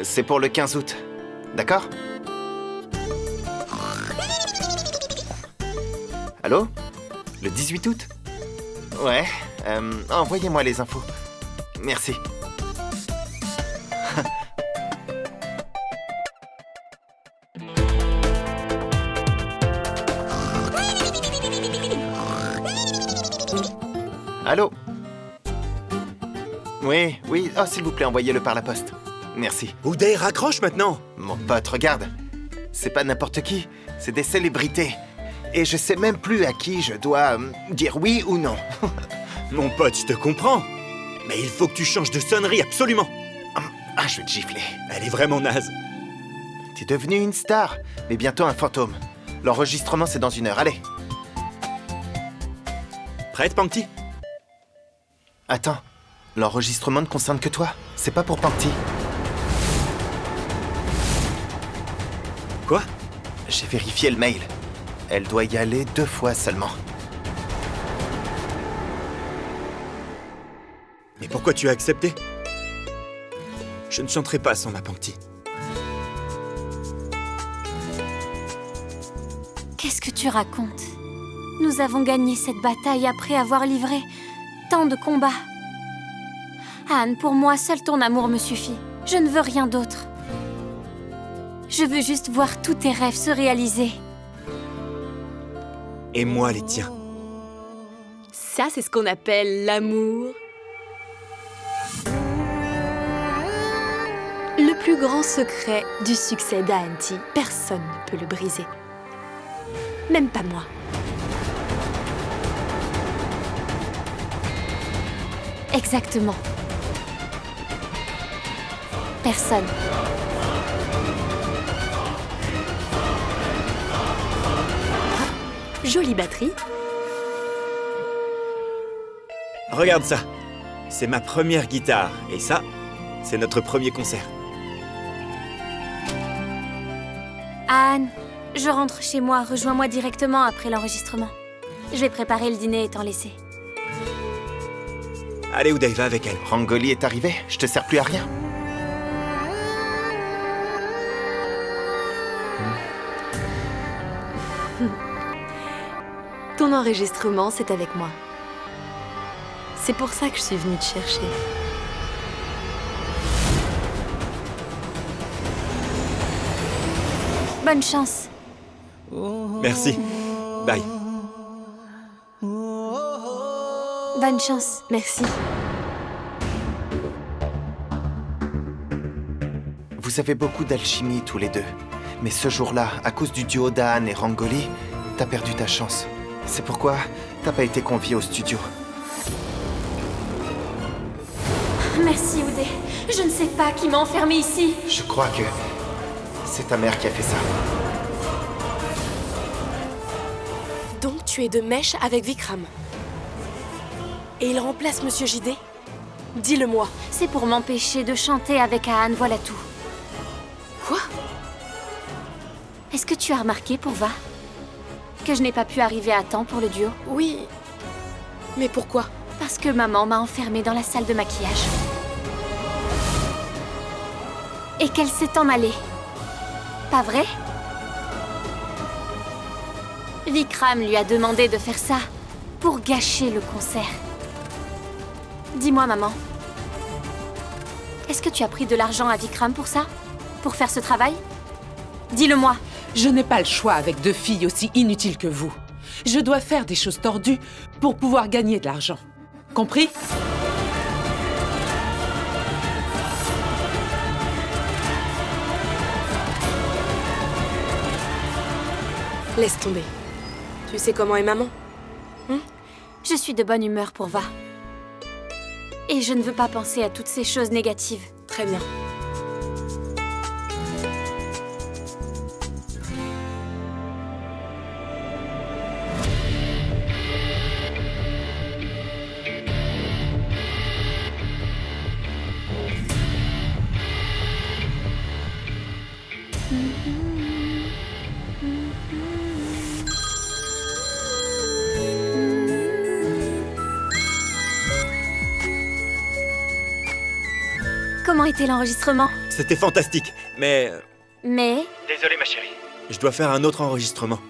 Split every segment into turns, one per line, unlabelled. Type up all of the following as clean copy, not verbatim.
C'est pour le 15 août. D'accord? Allô? Le 18 août? Ouais. Envoyez-moi les infos. Merci. Allô? Oui. Oh, s'il vous plaît, envoyez-le par la poste. Merci.
Uday, raccroche maintenant.
Mon pote, regarde. C'est pas n'importe qui, c'est des célébrités. Et je sais même plus à qui je dois dire oui ou non.
Mon pote, je te comprends. Mais il faut que tu changes de sonnerie, absolument.
Ah, je vais te gifler.
Elle est vraiment naze.
T'es devenu une star, mais bientôt un fantôme. L'enregistrement, c'est dans 1 heure, allez.
Prête, Pankti?
Attends, l'enregistrement ne concerne que toi. C'est pas pour Pankti.
Quoi?
J'ai vérifié le mail. Elle doit y aller 2 fois seulement.
Mais pourquoi tu as accepté? Je ne chanterai pas sans ma Pankti.
Qu'est-ce que tu racontes? Nous avons gagné cette bataille après avoir livré tant de combats. Anne, pour moi, seul ton amour me suffit. Je ne veux rien d'autre. Je veux juste voir tous tes rêves se réaliser.
Et moi, les tiens.
Ça, c'est ce qu'on appelle l'amour. Le plus grand secret du succès d'Ahanti, personne ne peut le briser. Même pas moi.
Exactement. Personne.
Jolie batterie.
Regarde ça. C'est ma première guitare. Et ça, c'est notre premier concert.
Anne, je rentre chez moi. Rejoins-moi directement après l'enregistrement. Je vais préparer le dîner étant laissé.
Allez, Uday, va avec elle.
Rangoli est arrivé, je te sers plus à rien.
Ton enregistrement, c'est avec moi. C'est pour ça que je suis venue te chercher.
Bonne chance.
Merci. Bye.
Bonne chance.
Merci.
Vous avez beaucoup d'alchimie tous les deux. Mais ce jour-là, à cause du duo d'Anne et Rangoli, t'as perdu ta chance. C'est pourquoi t'as pas été convié au studio.
Merci, Uday. Je ne sais pas qui m'a enfermée ici.
Je crois que c'est ta mère qui a fait ça.
Donc tu es de mèche avec Vikram. Et il remplace Monsieur JD? Dis-le-moi.
C'est pour m'empêcher de chanter avec Anne, voilà tout.
Quoi?
Est-ce que tu as remarqué, Purva? que je n'ai pas pu arriver à temps pour le duo?
Oui. Mais pourquoi?
Parce que maman m'a enfermée dans la salle de maquillage. Et qu'elle s'est en allée. Pas vrai? Vikram lui a demandé de faire ça pour gâcher le concert. Dis-moi, maman. Est-ce que tu as pris de l'argent à Vikram pour ça? Pour faire ce travail? Dis-le-moi.
Je n'ai pas le choix avec 2 filles aussi inutiles que vous. Je dois faire des choses tordues pour pouvoir gagner de l'argent. Compris?
Laisse tomber. Tu sais comment est maman?
Je suis de bonne humeur pour Va. Et je ne veux pas penser à toutes ces choses négatives.
Très bien.
Comment était l'enregistrement?
C'était fantastique, mais...
Mais...
Désolé ma chérie. Je dois faire un autre enregistrement.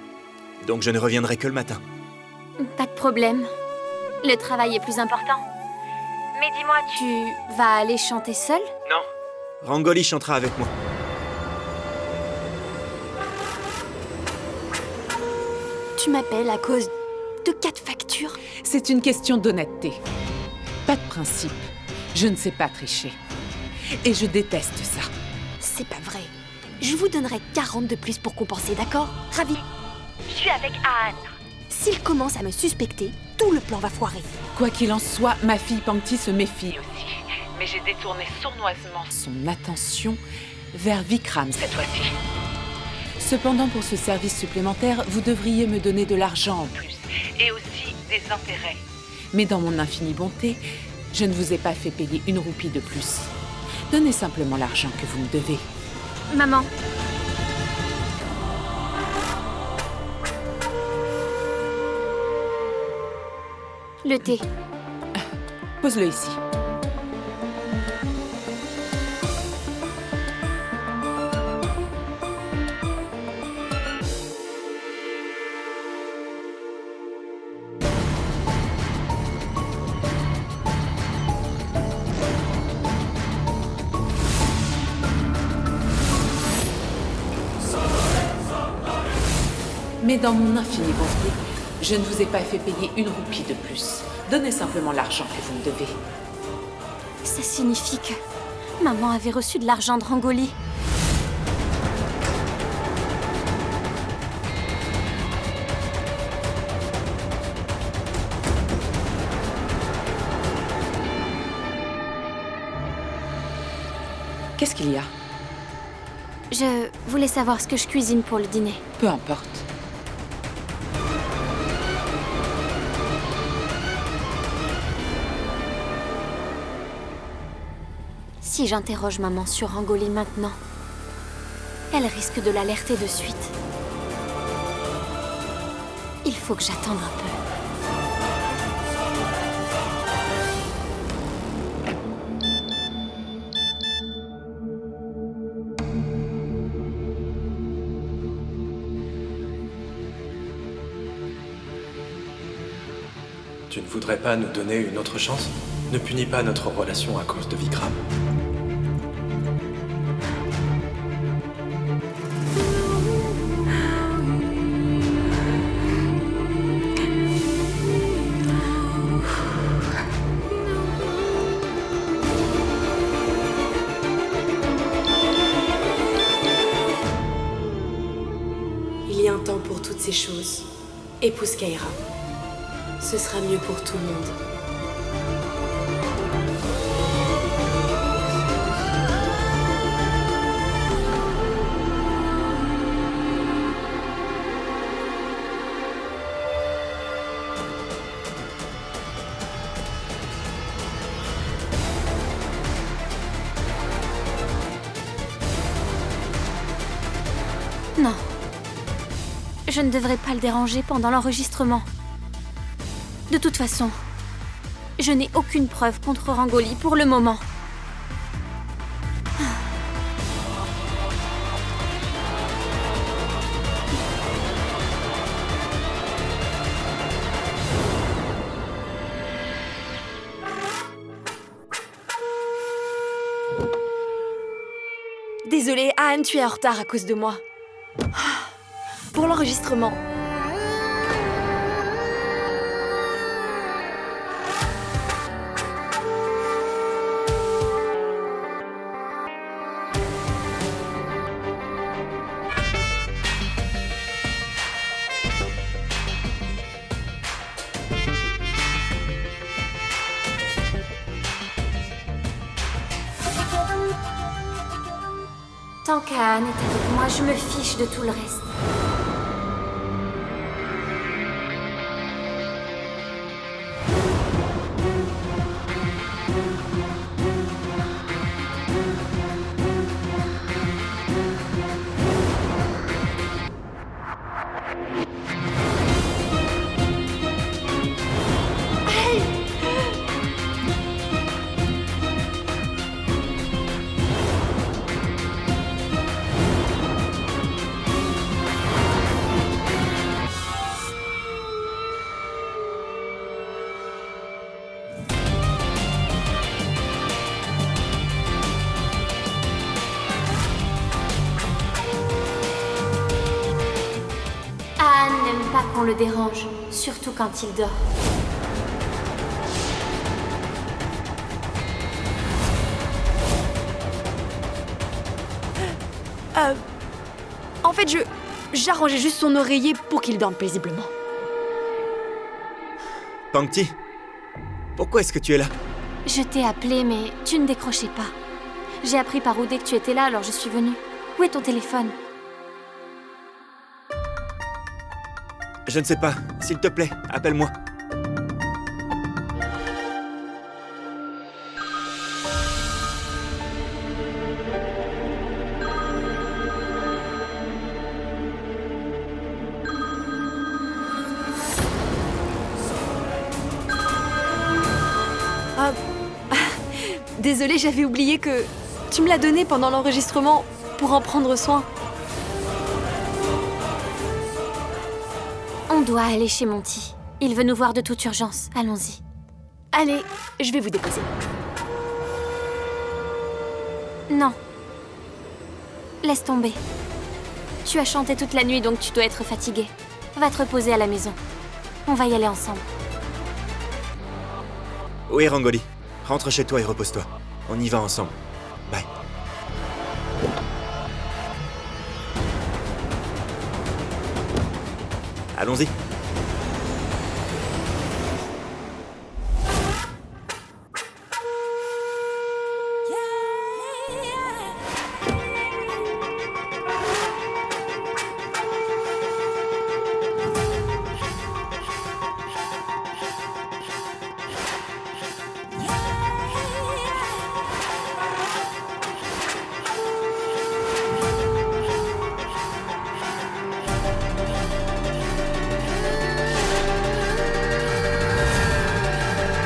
Donc je ne reviendrai que le matin.
Pas de problème. Le travail est plus important. Mais dis-moi, tu vas aller chanter seule?
Non. Rangoli chantera avec moi.
Tu m'appelles à cause de 4 factures?
C'est une question d'honnêteté. Pas de principe. Je ne sais pas tricher. Et je déteste ça.
C'est pas vrai. Je vous donnerai 40 de plus pour compenser, d'accord? Ravi. Je suis avec Anne. S'il commence à me suspecter, tout le plan va foirer.
Quoi qu'il en soit, ma fille Pankti se méfie aussi. Mais j'ai détourné sournoisement son attention vers Vikram cette fois-ci. Cependant, pour ce service supplémentaire, vous devriez me donner de l'argent en plus. Et aussi des intérêts. Mais dans mon infinie bonté, je ne vous ai pas fait payer 1 roupie de plus. Donnez simplement l'argent que vous me devez.
Maman. Le thé.
Pose-le ici. Mais dans mon infinie bonté, je ne vous ai pas fait payer 1 roupie de plus. Donnez simplement l'argent que vous me devez.
Ça signifie que maman avait reçu de l'argent de Rangoli.
Qu'est-ce qu'il y a?
Je voulais savoir ce que je cuisine pour le dîner.
Peu importe.
Si j'interroge maman sur Rangoli maintenant, elle risque de l'alerter de suite. Il faut que j'attende un peu.
Tu ne voudrais pas nous donner une autre chance? Ne punis pas notre relation à cause de Vikram.
Il y a un temps pour toutes ces choses. Épouse Kaira. Ce sera mieux pour tout le monde.
Non. Je ne devrais pas le déranger pendant l'enregistrement. De toute façon, je n'ai aucune preuve contre Rangoli pour le moment.
Désolée, Anne, tu es en retard à cause de moi. Pour l'enregistrement.
Tant qu'Anne est avec moi, je me fiche de tout le reste. Anne n'aime pas qu'on le dérange, surtout quand il dort.
En fait, j'arrangeais juste son oreiller pour qu'il dorme paisiblement.
Pangti, pourquoi est-ce que tu es là?
Je t'ai appelé, mais tu ne décrochais pas. J'ai appris par Oudé que tu étais là, alors je suis venue. Où est ton téléphone?
Je ne sais pas. S'il te plaît, appelle-moi.
Désolée, j'avais oublié que tu me l'as donné pendant l'enregistrement pour en prendre soin.
On doit aller chez Monty. Il veut nous voir de toute urgence. Allons-y.
Allez, je vais vous déposer.
Non. Laisse tomber. Tu as chanté toute la nuit, donc tu dois être fatigué. Va te reposer à la maison. On va y aller ensemble.
Oui, Rangoli. Rentre chez toi et repose-toi. On y va ensemble. Bye. Allons-y.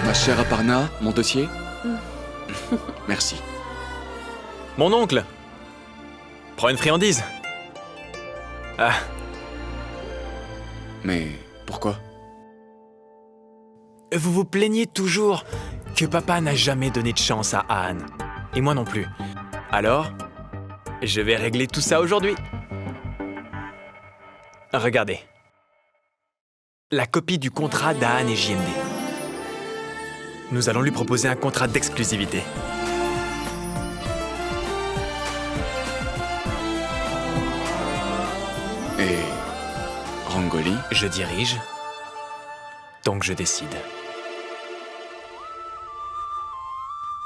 Ma chère Aparna, mon dossier? Merci.
Mon oncle! Prends une friandise. Ah,
Mais pourquoi?
vous vous plaignez toujours que papa n'a jamais donné de chance à Anne. Et moi non plus. Alors, je vais régler tout ça aujourd'hui. Regardez. La copie du contrat d'Anne et JMD. Nous allons lui proposer un contrat d'exclusivité.
Et Rangoli?
Je dirige, donc je décide.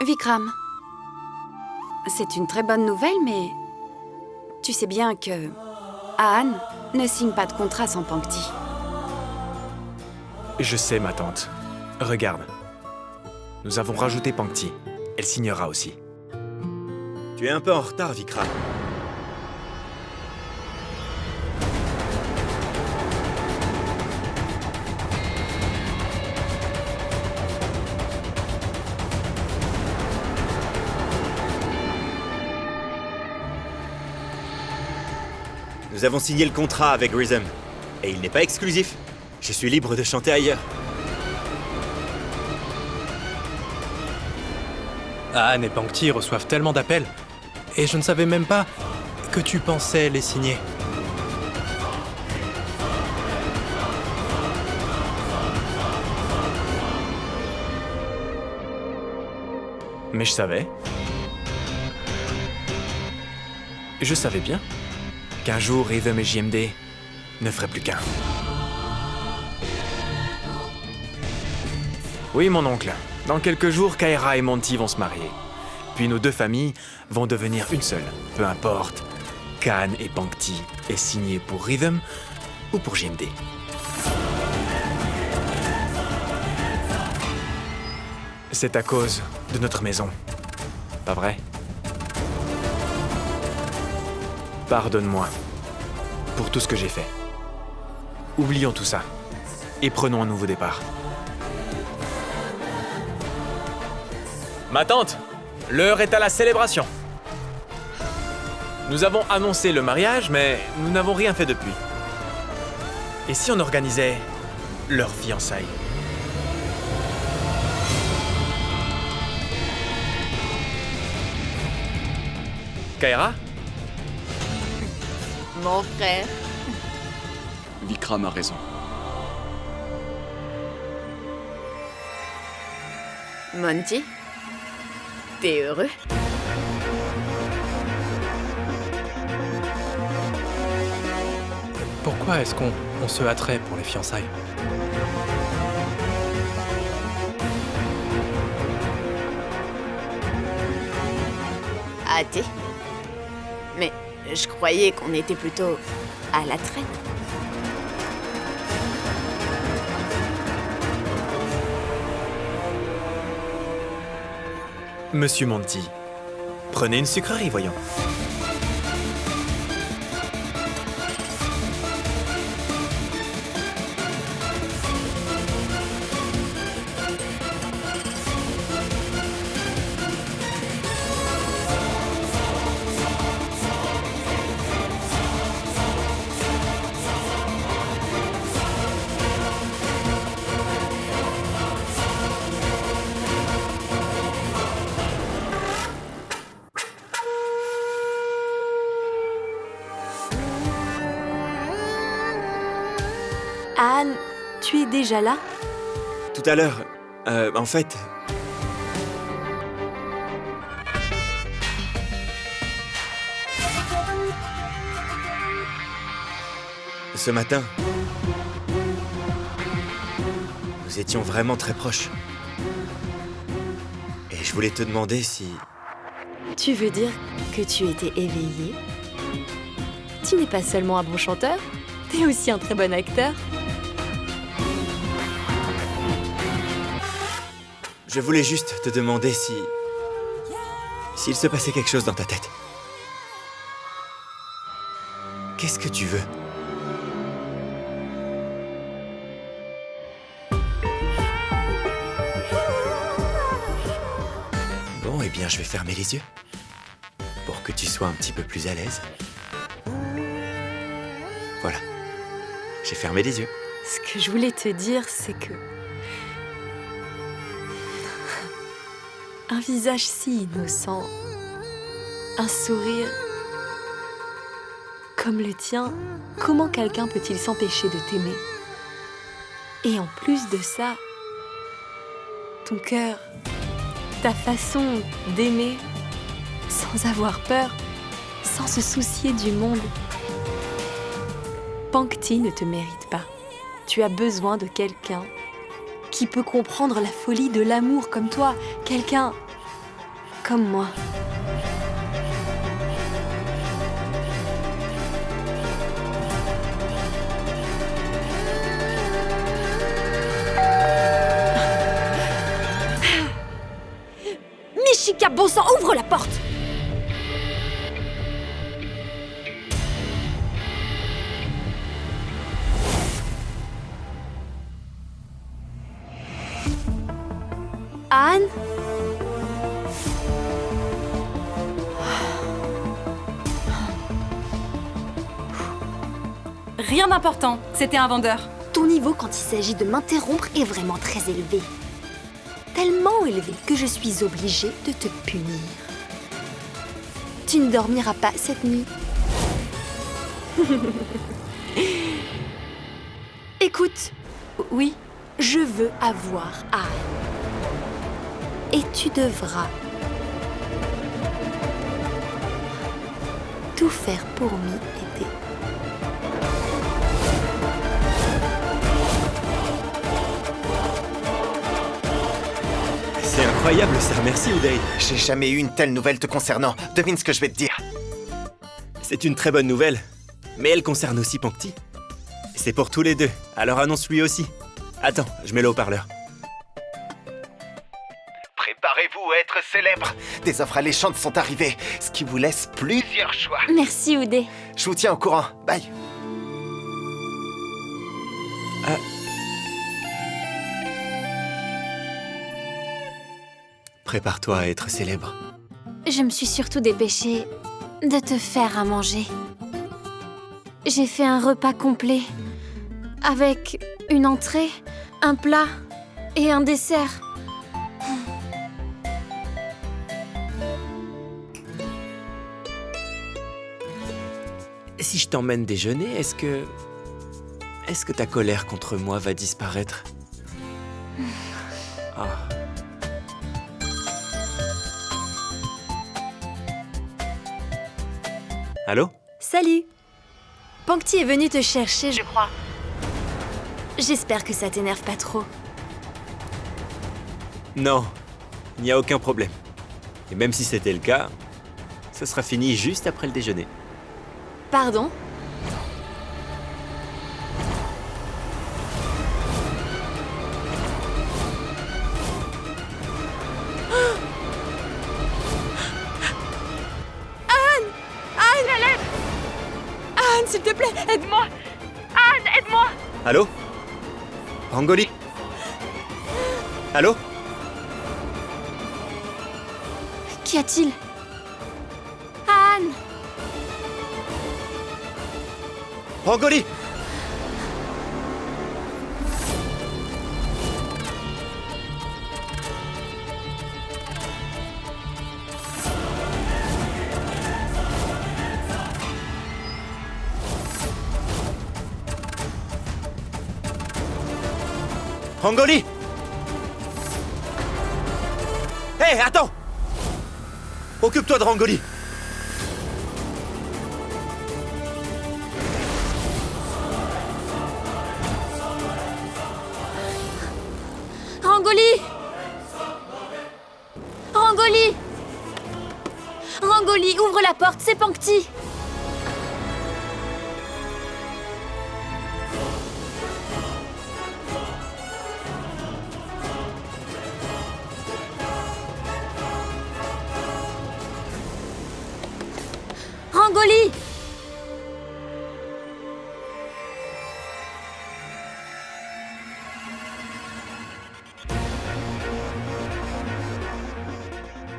Vikram, c'est une très bonne nouvelle, mais tu sais bien que Anne ne signe pas de contrat sans Pangti.
Je sais, ma tante. Regarde. Nous avons rajouté Pangti. Elle signera aussi.
Tu es un peu en retard, Vikram. Nous avons signé le contrat avec Rhythm. Et il n'est pas exclusif. Je suis libre de chanter ailleurs.
Anne et Pankti reçoivent tellement d'appels. Et je ne savais même pas que tu pensais les signer.
Mais je savais. Je savais bien qu'un jour Rhythm et JMD ne feraient plus qu'un. Oui, mon oncle. Dans quelques jours, Kaira et Monty vont se marier. Puis nos deux familles vont devenir une seule. Peu importe, Khan et Pankti est signé pour Rhythm ou pour JMD. C'est à cause de notre maison. Pas vrai? Pardonne-moi pour tout ce que j'ai fait. Oublions tout ça et prenons un nouveau départ. Ma tante, l'heure est à la célébration. Nous avons annoncé le mariage, mais nous n'avons rien fait depuis. Et si on organisait leur fiançailles? Kaira?
Mon frère.
Vikram a raison.
Monty, t'es heureux?
Pourquoi est-ce qu'on se hâterait pour les fiançailles?
Hâté. Mais je croyais qu'on était plutôt à la traîne.
Monsieur Monty, prenez une sucrerie, voyons.
Anne, tu es déjà là?
Tout à l'heure, en fait... Ce matin, nous étions vraiment très proches. Et je voulais te demander si...
Tu veux dire que tu étais éveillé? Tu n'es pas seulement un bon chanteur, t'es aussi un très bon acteur.
Je voulais juste te demander si... s'il se passait quelque chose dans ta tête. Qu'est-ce que tu veux? Bon, eh bien, je vais fermer les yeux. Pour que tu sois un petit peu plus à l'aise. Voilà. J'ai fermé les yeux.
Ce que je voulais te dire, c'est que... un visage si innocent, un sourire comme le tien, comment quelqu'un peut-il s'empêcher de t'aimer? Et en plus de ça, ton cœur, ta façon d'aimer, sans avoir peur, sans se soucier du monde. Pankti ne te mérite pas. Tu as besoin de quelqu'un qui peut comprendre la folie de l'amour comme toi, quelqu'un comme moi. Mishika, bon sang, ouvre la porte!
Anne?
Rien d'important, c'était un vendeur.
Ton niveau quand il s'agit de m'interrompre est vraiment très élevé. Tellement élevé que je suis obligée de te punir. Tu ne dormiras pas cette nuit. Écoute, oui, je veux avoir Anne. Et tu devras tout faire pour m'y aider.
C'est incroyable ça, merci Uday.
J'ai jamais eu une telle nouvelle te concernant. Devine ce que je vais te dire.
C'est une très bonne nouvelle, mais elle concerne aussi Pankti. C'est pour tous les deux, alors annonce lui aussi. Attends, je mets le haut-parleur.
Préparez-vous à être célèbre. Des offres alléchantes sont arrivées, ce qui vous laisse plusieurs choix.
Merci, Oudé.
Je vous tiens au courant. Bye.
Prépare-toi à être célèbre.
Je me suis surtout dépêchée de te faire à manger. J'ai fait un repas complet, avec une entrée, un plat et un dessert.
Si je t'emmène déjeuner, est-ce que ta colère contre moi va disparaître? Ah. Allô?
Salut! Pankti est venu te chercher, je crois. J'espère que ça t'énerve pas trop.
Non, il n'y a aucun problème. Et même si c'était le cas, ce sera fini juste après le déjeuner.
Pardon?
Anne, s'il te plaît, aide-moi. Anne, aide-moi.
Allô? Rangoli? Allô?
Qu'y a-t-il? Anne!
Rangoli! Rangoli! Hé, attends! Occupe-toi de Rangoli!
Rangoli! Rangoli! Rangoli, ouvre la porte, c'est Pankti! Rangoli!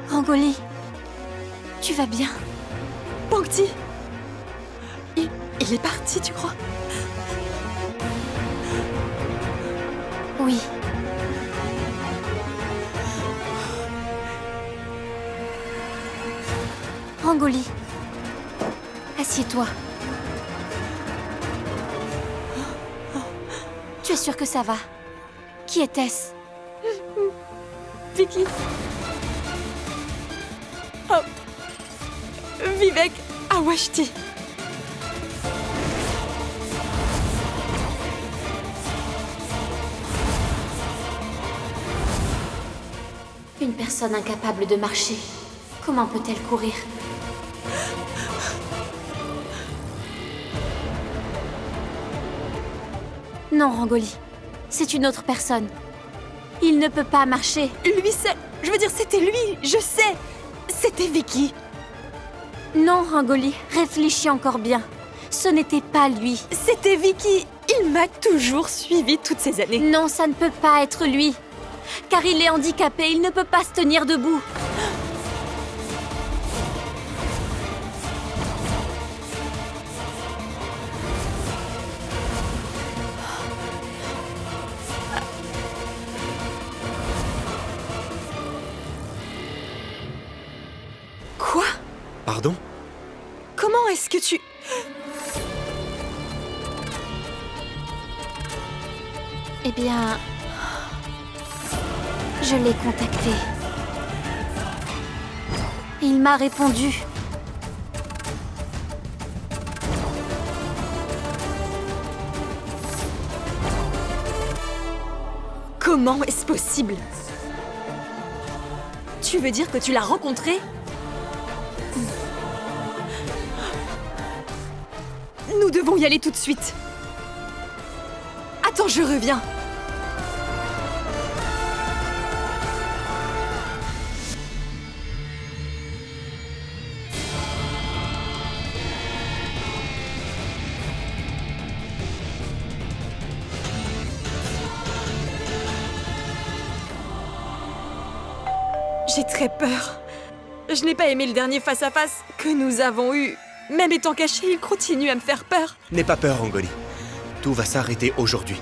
Rangoli, tu vas bien?
Pankti! Il est parti, tu crois?
Oui. Rangoli, assieds-toi. Tu es sûre que ça va? Qui était-ce?
Vicky! Oh! Vivek Awashti!
Une personne incapable de marcher. Comment peut-elle courir? Non, Rangoli. C'est une autre personne. Il ne peut pas marcher.
Lui, c'est... Je veux dire, c'était lui, je sais! C'était Vicky!
Non, Rangoli, réfléchis encore bien. Ce n'était pas lui.
C'était Vicky! Il m'a toujours suivi toutes ces années.
Non, ça ne peut pas être lui. Car il est handicapé, il ne peut pas se tenir debout.
Pardon?
Comment est-ce que tu...
Eh bien... Je l'ai contacté. Il m'a répondu.
Comment est-ce possible? Tu veux dire que tu l'as rencontré? Nous devons y aller tout de suite. Attends, je reviens. J'ai très peur. Je n'ai pas aimé le dernier face-à-face que nous avons eu. Même étant caché, il continue à me faire peur.
N'aie pas peur, Rangoli. Tout va s'arrêter aujourd'hui.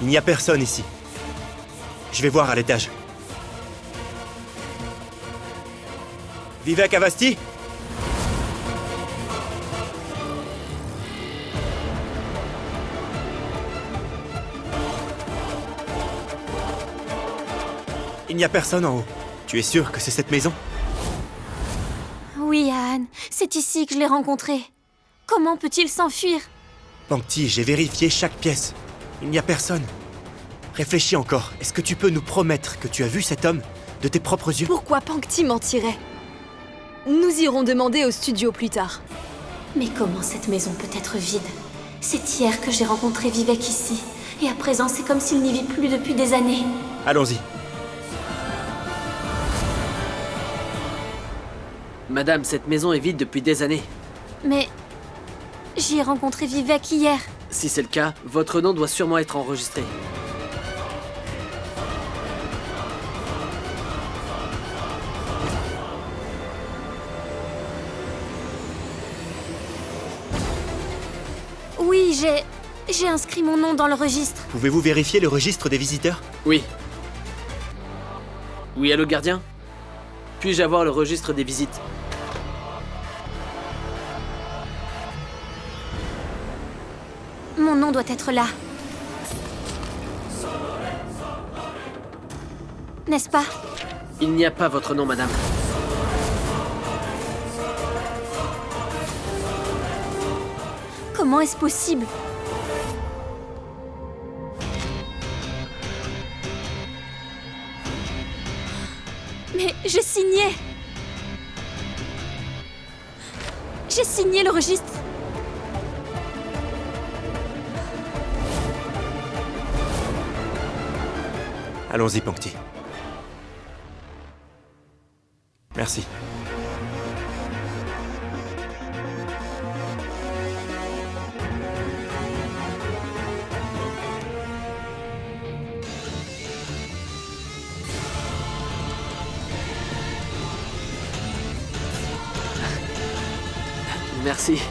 Il n'y a personne ici. Je vais voir à l'étage. Vivek Avasti? Il n'y a personne en haut. Tu es sûr que c'est cette maison?
Oui, Ahan, c'est ici que je l'ai rencontré. Comment peut-il s'enfuir?
Pangti, j'ai vérifié chaque pièce. Il n'y a personne. Réfléchis encore. Est-ce que tu peux nous promettre que tu as vu cet homme de tes propres yeux?
Pourquoi Pangti mentirait? Nous irons demander au studio plus tard.
Mais comment cette maison peut être vide? C'est hier que j'ai rencontré Vivek ici. Et à présent, c'est comme s'il n'y vit plus depuis des années.
Allons-y.
Madame, cette maison est vide depuis des années.
Mais... j'y ai rencontré Vivek hier.
Si c'est le cas, votre nom doit sûrement être enregistré.
Oui, j'ai inscrit mon nom dans le registre.
Pouvez-vous vérifier le registre des visiteurs?
Oui. Oui, allô, gardien? Puis-je avoir le registre des visites?
Mon nom doit être là. N'est-ce pas?
Il n'y a pas votre nom, madame.
Comment est-ce possible? Mais j'ai signé! J'ai signé le registre!
Allons-y, Pangti. Merci.
Merci.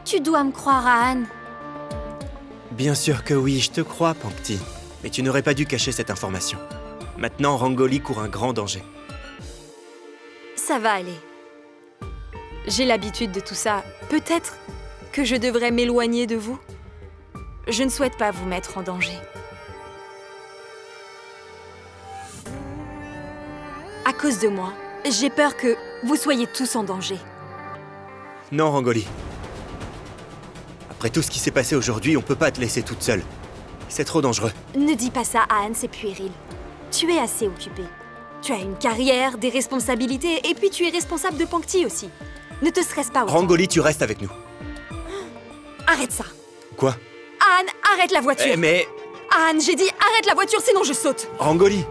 Tu dois me croire, Ahan.
Bien sûr que oui, je te crois, Pangti. Mais tu n'aurais pas dû cacher cette information. Maintenant, Rangoli court un grand danger.
Ça va aller. J'ai l'habitude de tout ça. Peut-être que je devrais m'éloigner de vous. Je ne souhaite pas vous mettre en danger. À cause de moi, j'ai peur que vous soyez tous en danger.
Non, Rangoli. Après tout ce qui s'est passé aujourd'hui, on peut pas te laisser toute seule. C'est trop dangereux.
Ne dis pas ça, Ahan, c'est puéril. Tu es assez occupé. Tu as une carrière, des responsabilités, et puis tu es responsable de Pangti aussi. Ne te stresse pas autant.
Rangoli, tu restes avec nous.
Arrête ça.
Quoi?
Ahan, arrête la voiture.
Mais...
Ahan, j'ai dit arrête la voiture, sinon je saute.
Rangoli!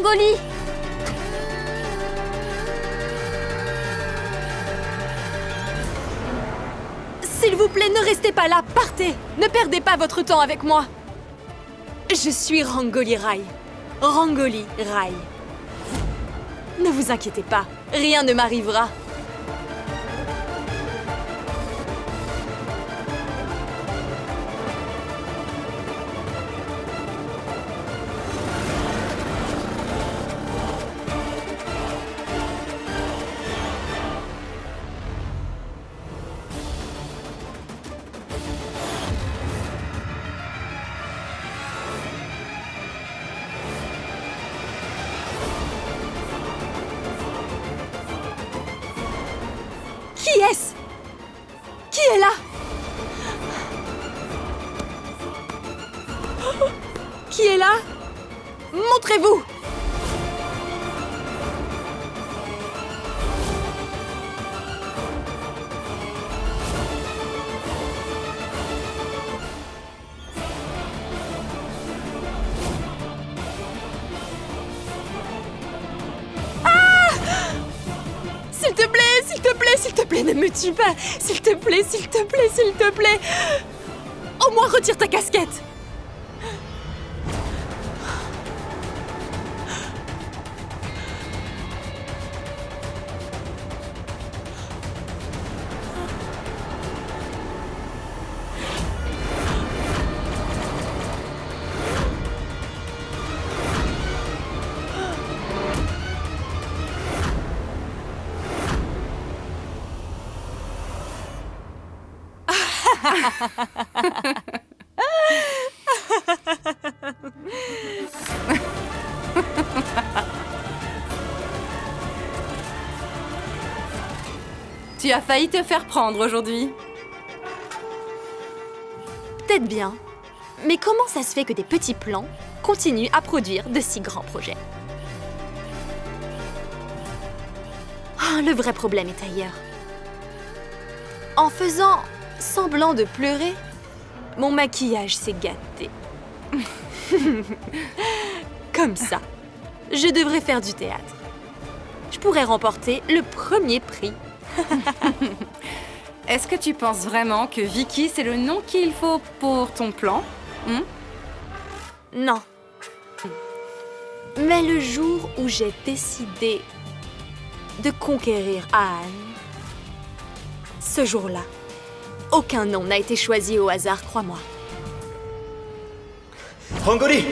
Rangoli!
S'il vous plaît, ne restez pas là, partez! Ne perdez pas votre temps avec moi! Je suis Rangoli Rai. Rangoli Rai. Ne vous inquiétez pas, rien ne m'arrivera. Qui est-ce? Qui est là? Qui est là? Montrez-vous! S'il te plaît, s'il te plaît, s'il te plaît, ne me tue pas. S'il te plaît, s'il te plaît, s'il te plaît. Au moins, retire ta casquette. Tu as failli te faire prendre aujourd'hui. Peut-être bien. Mais comment ça se fait que des petits plans continuent à produire de si grands projets? Ah, le vrai problème est ailleurs. En faisant semblant de pleurer, mon maquillage s'est gâté. Comme ça, je devrais faire du théâtre. Je pourrais remporter le premier prix.
Est-ce que tu penses vraiment que Vicky, c'est le nom qu'il faut pour ton plan?
Non. Mais le jour où j'ai décidé de conquérir Anne, ce jour-là, aucun nom n'a été choisi au hasard, crois-moi.
Rangoli!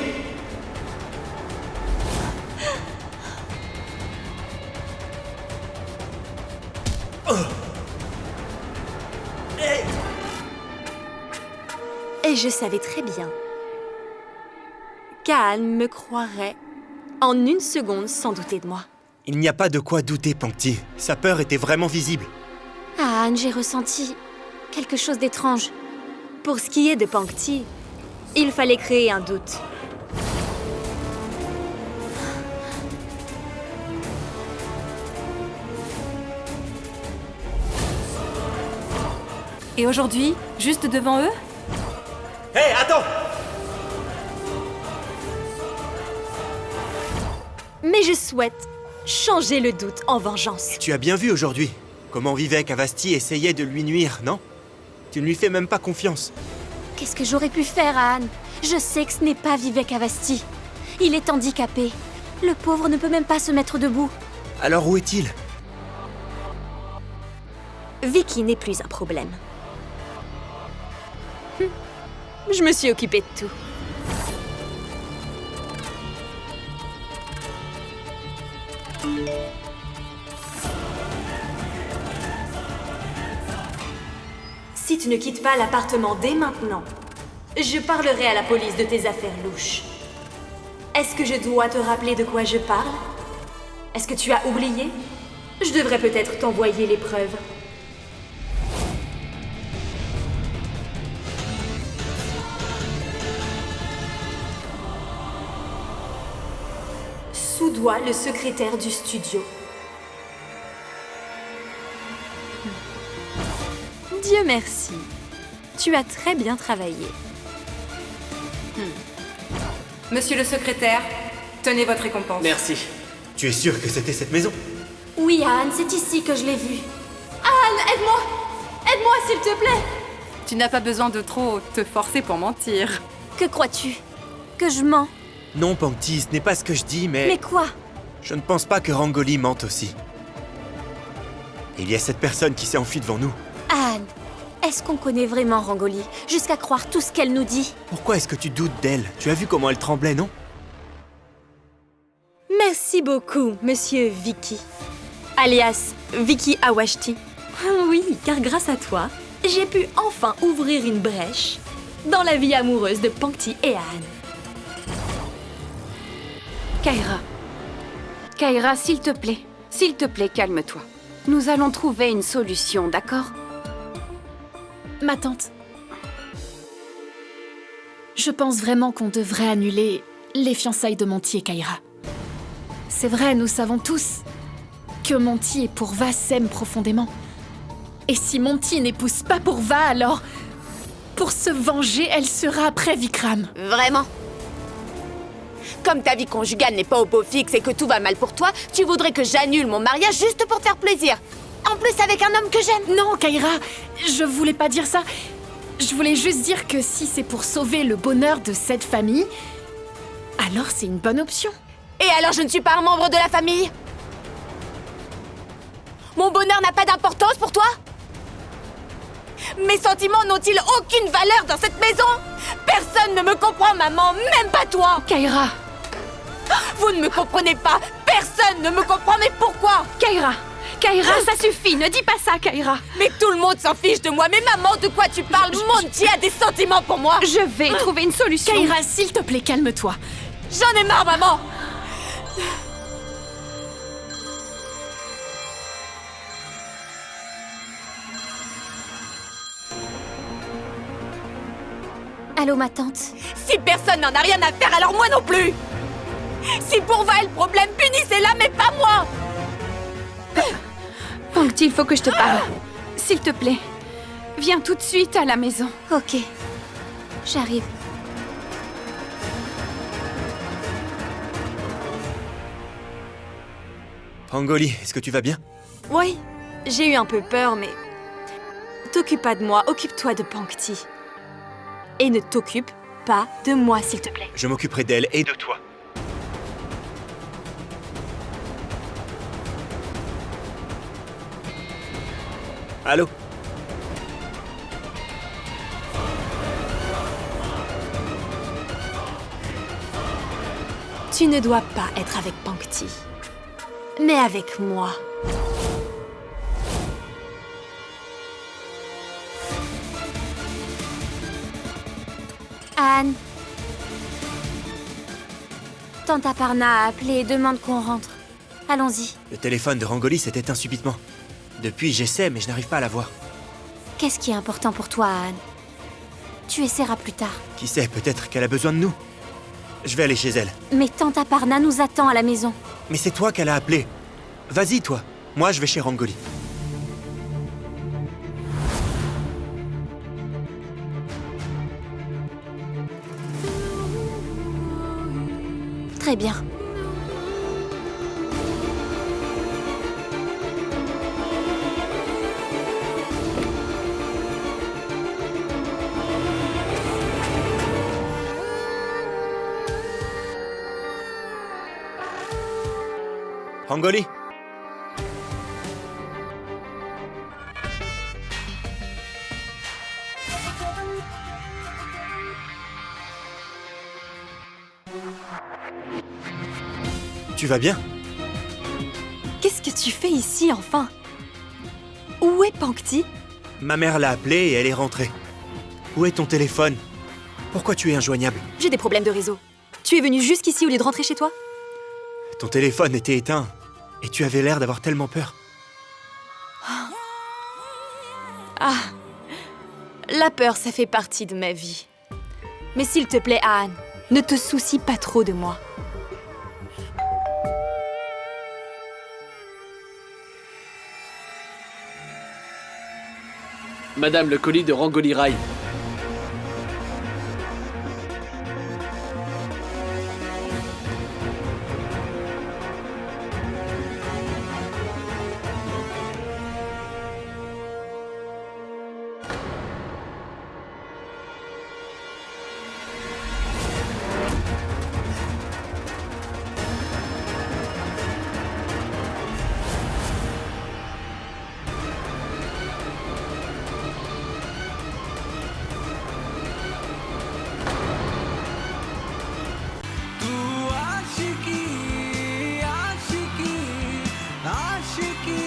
Et je savais très bien qu'Anne me croirait en une seconde sans douter de moi.
Il n'y a pas de quoi douter, Pankti. Sa peur était vraiment visible.
Ah, Anne, j'ai ressenti quelque chose d'étrange.
Pour ce qui est de Pankti, il fallait créer un doute.
Et aujourd'hui, juste devant eux?
Hé, attends!
Mais je souhaite changer le doute en vengeance.
Tu as bien vu aujourd'hui comment Vivek Avasti essayait de lui nuire, non? Tu ne lui fais même pas confiance.
Qu'est-ce que j'aurais pu faire à Anne? Je sais que ce n'est pas Vivek Avasti. Il est handicapé. Le pauvre ne peut même pas se mettre debout.
Alors où est-il?
Vicky n'est plus un problème. Je me suis occupée de tout. Si tu ne quittes pas l'appartement dès maintenant, je parlerai à la police de tes affaires louches. Est-ce que je dois te rappeler de quoi je parle? Est-ce que tu as oublié? Je devrais peut-être t'envoyer les preuves. Soudoie le secrétaire du studio. Dieu merci. Tu as très bien travaillé.
Monsieur le secrétaire, Tenez votre récompense.
Merci.
Tu es sûr que c'était cette maison?
Oui, Anne, c'est ici que je l'ai vue. Anne, aide-moi! Aide-moi, s'il te plaît!
Tu n'as pas besoin de trop te forcer pour mentir.
Que crois-tu? Que je mens?
Non, Pangti, ce n'est pas ce que je dis,
Mais quoi?
je ne pense pas que Rangoli mente aussi. Il y a cette personne qui s'est enfuie devant nous.
Anne, est-ce qu'on connaît vraiment Rangoli, jusqu'à croire tout ce qu'elle nous dit?
Pourquoi est-ce que tu doutes d'elle? Tu as vu comment elle tremblait, non?
Merci beaucoup, monsieur Vicky. Alias Vicky Awashti. Oui, car grâce à toi, j'ai pu enfin ouvrir une brèche dans la vie amoureuse de Pangti et Anne.
Kaira, s'il te plaît, calme-toi. Nous allons trouver une solution, d'accord?
Ma tante, je pense vraiment qu'on devrait annuler les fiançailles de Monty et Kaira. C'est vrai, nous savons tous que Monty et Purva s'aiment profondément. Et si Monty n'épouse pas Purva, alors, pour se venger, elle sera après Vikram.
Vraiment? Comme ta vie conjugale n'est pas au beau fixe et que tout va mal pour toi, tu voudrais que j'annule mon mariage juste pour te faire plaisir. En plus avec un homme que j'aime.
Non, Kaira, je voulais pas dire ça. Je voulais juste dire que si c'est pour sauver le bonheur de cette famille, alors c'est une bonne option.
Et alors je ne suis pas un membre de la famille? Mon bonheur n'a pas d'importance pour toi? Mes sentiments n'ont-ils aucune valeur dans cette maison? Personne ne me comprend, maman, même pas toi!
Kaira!
Vous ne me comprenez pas! Personne ne me comprend, mais pourquoi?
Kaira, ça suffit, ne dis pas ça, Kaira!
Mais tout le monde s'en fiche de moi, mais maman, de quoi tu parles? Monty a des sentiments pour moi!
Je vais trouver une solution! Kaira, s'il te plaît, calme-toi!
J'en ai marre, maman!
Allô, ma tante?
Si personne n'en a rien à faire, alors moi non plus! Si Purva est le problème, punissez-la, mais pas moi!
Pangti, il faut que je te parle. S'il te plaît, viens tout de suite à la maison.
Ok, j'arrive.
Rangoli, est-ce que tu vas bien?
Oui, j'ai eu un peu peur, mais... T'occupe pas de moi, occupe-toi de Pangti. Et ne t'occupe pas de moi, s'il te plaît.
Je m'occuperai d'elle et de toi. Allô?
Tu ne dois pas être avec Pangti, mais avec moi.
Anne. Tante Aparna a appelé et demande qu'on rentre. Allons-y.
Le téléphone de Rangoli s'est éteint subitement. Depuis, j'essaie, mais je n'arrive pas à la voir.
Qu'est-ce qui est important pour toi, Anne? Tu essaieras plus tard.
Qui sait, peut-être qu'elle a besoin de nous. Je vais aller chez elle.
Mais tante Aparna nous attend à la maison.
Mais c'est toi qu'elle a appelé. Vas-y, toi. Moi, je vais chez Rangoli.
Très bien.
Rangoli? Tu vas bien?
Qu'est-ce que tu fais ici, enfin? Où est Pangti?
Ma mère l'a appelée et elle est rentrée. Où est ton téléphone? Pourquoi tu es injoignable?
J'ai des problèmes de réseau. Tu es venu jusqu'ici au lieu de rentrer chez toi?
Ton téléphone était éteint et tu avais l'air d'avoir tellement peur.
Ah, la peur, ça fait partie de ma vie. Mais s'il te plaît, Anne, ne te soucie pas trop de moi.
Madame, le colis de Rangoli Rai.
इश्क की